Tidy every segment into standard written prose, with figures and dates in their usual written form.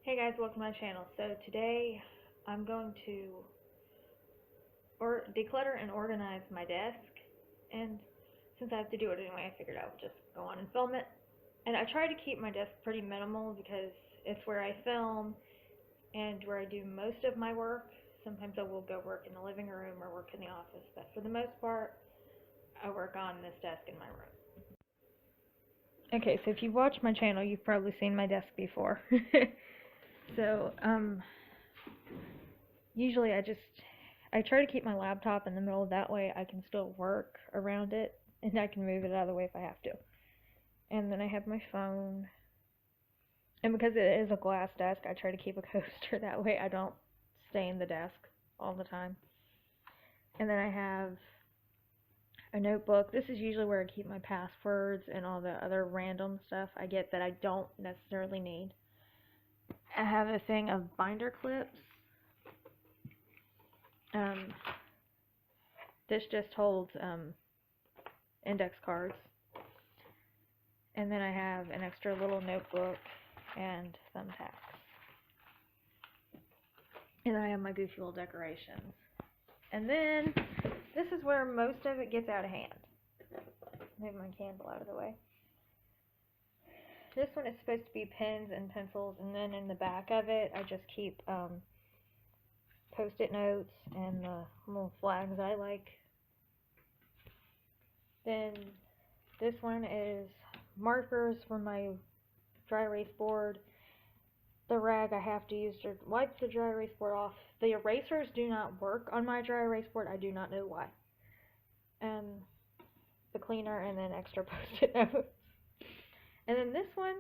Hey guys, welcome to my channel. So today I'm going to declutter and organize my desk, and since I have to do it anyway, I figured I would just go on and film it. And I try to keep my desk pretty minimal because it's where I film and where I do most of my work. Sometimes I will go work in the living room or work in the office, but for the most part I work on this desk in my room. Okay, so if you've watched my channel, you've probably seen my desk before. So, usually I try to keep my laptop in the middle, that way I can still work around it, and I can move it out of the way if I have to. And then I have my phone, and because it is a glass desk, I try to keep a coaster, that way I don't stain the desk all the time. And then I have a notebook. This is usually where I keep my passwords and all the other random stuff I get that I don't necessarily need. I have a thing of binder clips. This just holds index cards. And then I have an extra little notebook and thumbtacks. And then I have my goofy little decorations. And then this is where most of it gets out of hand. Move my candle out of the way. This one is supposed to be pens and pencils, and then in the back of it I just keep post-it notes and the little flags I like. Then this one is markers for my dry erase board. The rag I have to use to wipe the dry erase board off. The erasers do not work on my dry erase board. I do not know why. And the cleaner, and then extra post-it notes. And then this one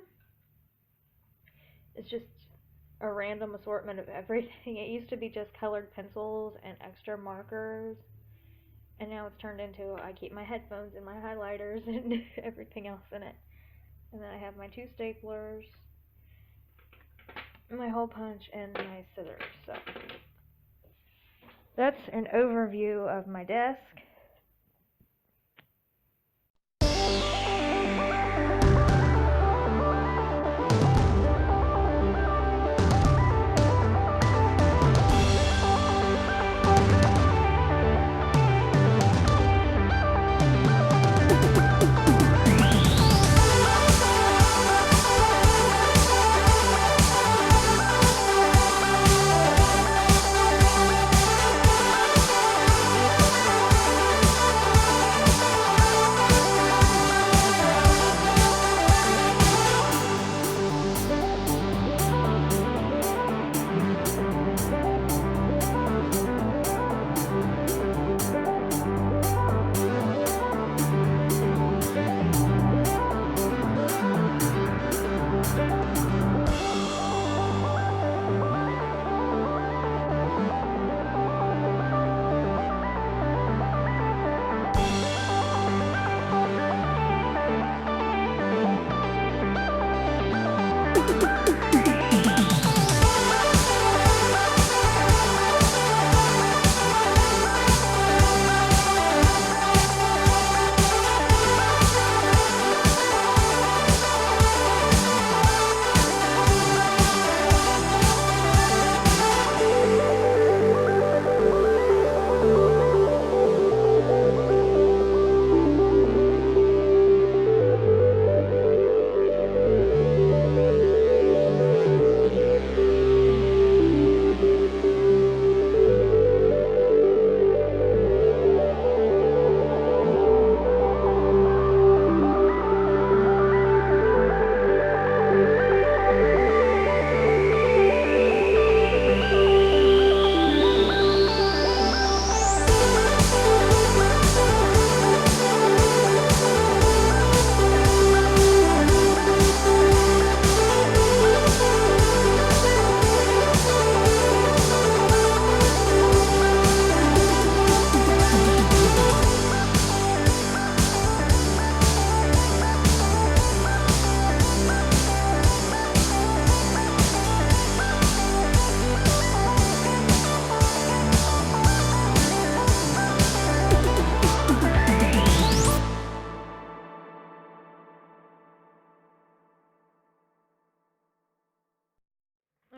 is just a random assortment of everything. It used to be just colored pencils and extra markers, and now it's turned into I keep my headphones and my highlighters and everything else in it. And then I have my two staplers, my hole punch, and my scissors. So that's an overview of my desk.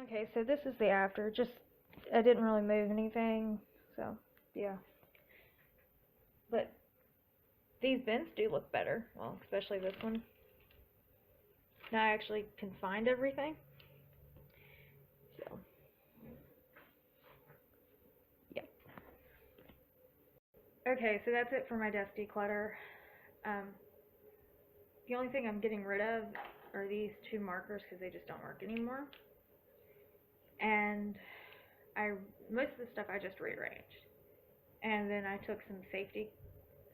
Okay, so this is the after. Just, I didn't really move anything, so yeah. But these bins do look better. Well, especially this one. Now I actually can find everything. So, yep. Okay, so that's it for my desk declutter. Um, the only thing I'm getting rid of are these two markers because they just don't work anymore. And most of the stuff I just rearranged. And then I took some safety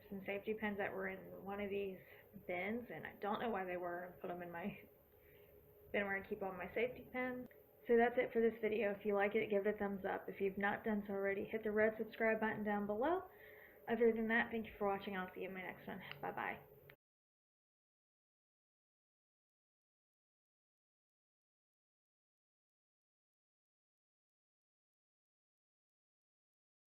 pins that were in one of these bins, and I don't know why they were, and put them in my bin where I keep all my safety pins. So that's it for this video. If you like it, give it a thumbs up. If you've not done so already, hit the red subscribe button down below. Other than that, thank you for watching. I'll see you in my next one. Bye bye.